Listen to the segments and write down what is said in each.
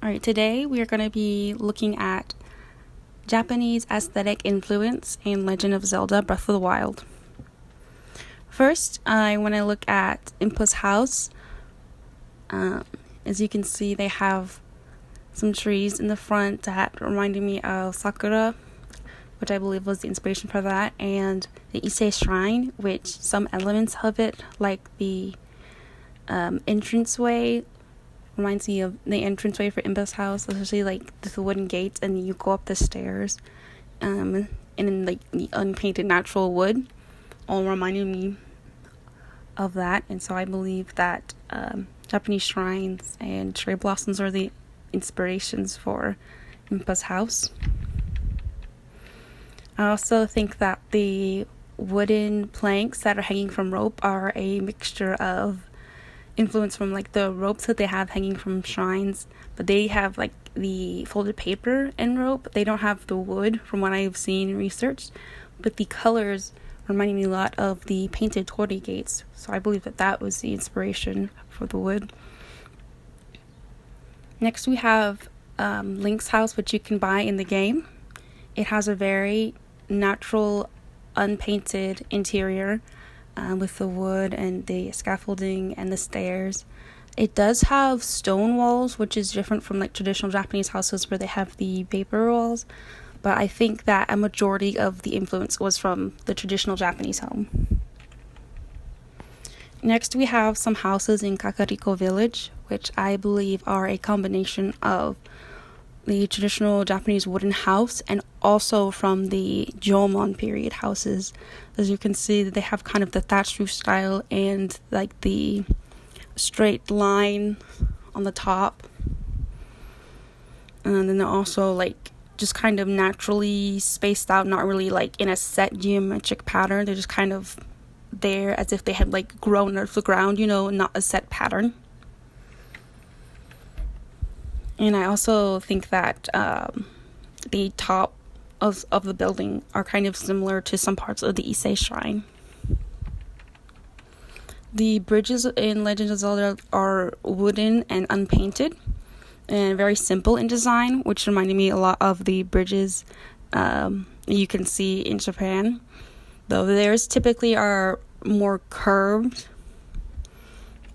Alright, today we are going to be looking at Japanese aesthetic influence in Legend of Zelda Breath of the Wild. First, I want to look at Impa's house. As you can see, they have some trees in the front that reminded me of Sakura, which I believe was the inspiration for that, and the Ise Shrine, which some elements of it, like the entranceway, reminds me of the entranceway for Impa's house, especially like the wooden gates, and you go up the stairs, and then like the unpainted natural wood, all reminded me of that. And so I believe that Japanese shrines and cherry blossoms are the inspirations for Impa's house. I also think that the wooden planks that are hanging from rope are a mixture of influence from like the ropes that they have hanging from shrines, but they have like the folded paper and rope. They don't have the wood from what I've seen and researched, but the colors reminding me a lot of the painted torii gates, so I believe that that was the inspiration for the wood. Next we have Link's house, which you can buy in the game. It has a very natural unpainted interior with the wood and the scaffolding and the stairs. It does have stone walls, which is different from like traditional Japanese houses where they have the paper walls, but I think that a majority of the influence was from the traditional Japanese home. Next we have some houses in Kakariko Village, which I believe are a combination of the traditional Japanese wooden house and also from the Jomon period houses. As you can see, they have kind of the thatched roof style and like the straight line on the top, and then they're also like just kind of naturally spaced out, not really like in a set geometric pattern. They're just kind of there as if they had like grown out of the ground, not a set pattern. And I also think that the top of the building are kind of similar to some parts of the Ise Shrine. The bridges in Legend of Zelda are wooden and unpainted and very simple in design, which reminded me a lot of the bridges you can see in Japan, though theirs typically are more curved.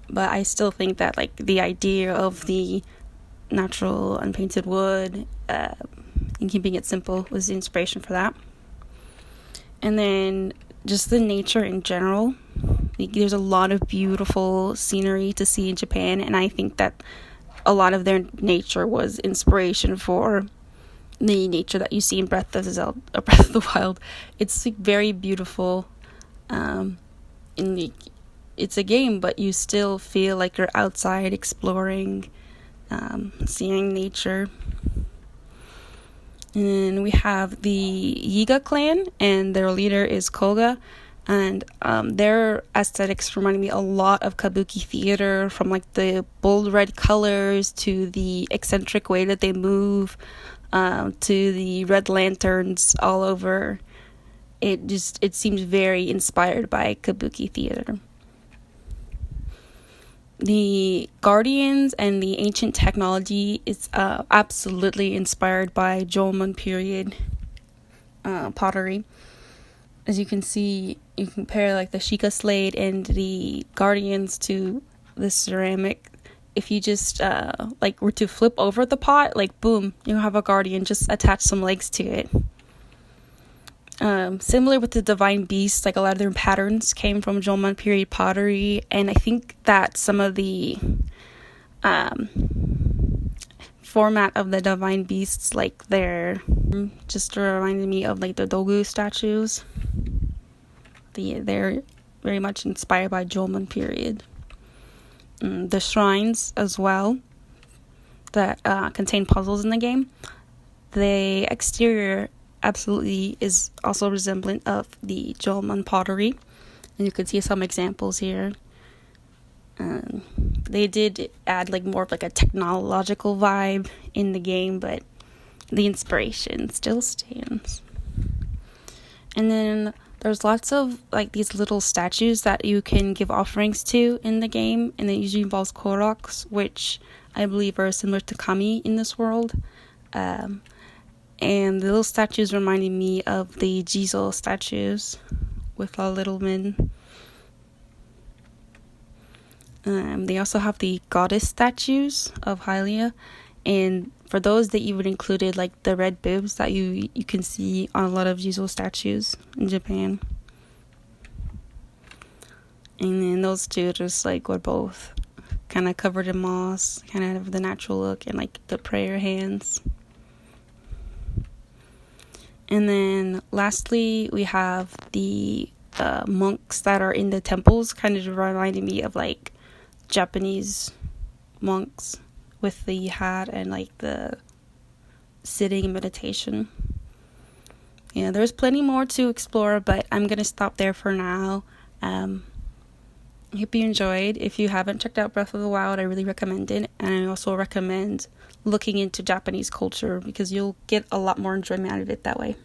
But I still think that like the idea of the natural unpainted wood and keeping it simple was the inspiration for that. And then just the nature in general, there's a lot of beautiful scenery to see in Japan, and I think that a lot of their nature was inspiration for the nature that you see in Breath of the Wild. It's like very beautiful. It's a game, but you still feel like you're outside exploring, seeing nature. And we have the Yiga clan, and their leader is Koga, and their aesthetics remind me a lot of kabuki theater, from like the bold red colors to the eccentric way that they move, to the red lanterns all over. It seems very inspired by kabuki theater. The guardians and the ancient technology is absolutely inspired by Jomon period pottery. As you can see, you compare like the Sheikah slate and the guardians to the ceramic. If you just were to flip over the pot, like boom, you have a guardian. Just attach some legs to it. Similar with the divine beasts, like a lot of their patterns came from Jomon period pottery, and I think that some of the format of the divine beasts, like they're just reminded me of like the Dogu statues. They're very much inspired by Jomon period. The shrines as well that contain puzzles in the game, the exterior absolutely is also resemblant of the Jomon pottery, and you can see some examples here. They did add like more of like a technological vibe in the game, but the inspiration still stands. And then there's lots of like these little statues that you can give offerings to in the game, and it usually involves Koroks, which I believe are similar to kami in this world. And the little statues reminded me of the Jizo statues with all little men. They also have the goddess statues of Hylia, and for those they even included like the red bibs that you can see on a lot of Jizo statues in Japan. And then those two just like were both kind of covered in moss, kind of have the natural look, and like the prayer hands. And then lastly, we have the monks that are in the temples, kind of reminding me of like Japanese monks with the hat and like the sitting meditation. Yeah, there's plenty more to explore, but I'm gonna stop there for now. I hope you enjoyed. If you haven't checked out Breath of the Wild, I really recommend it, and I also recommend looking into Japanese culture because you'll get a lot more enjoyment out of it that way.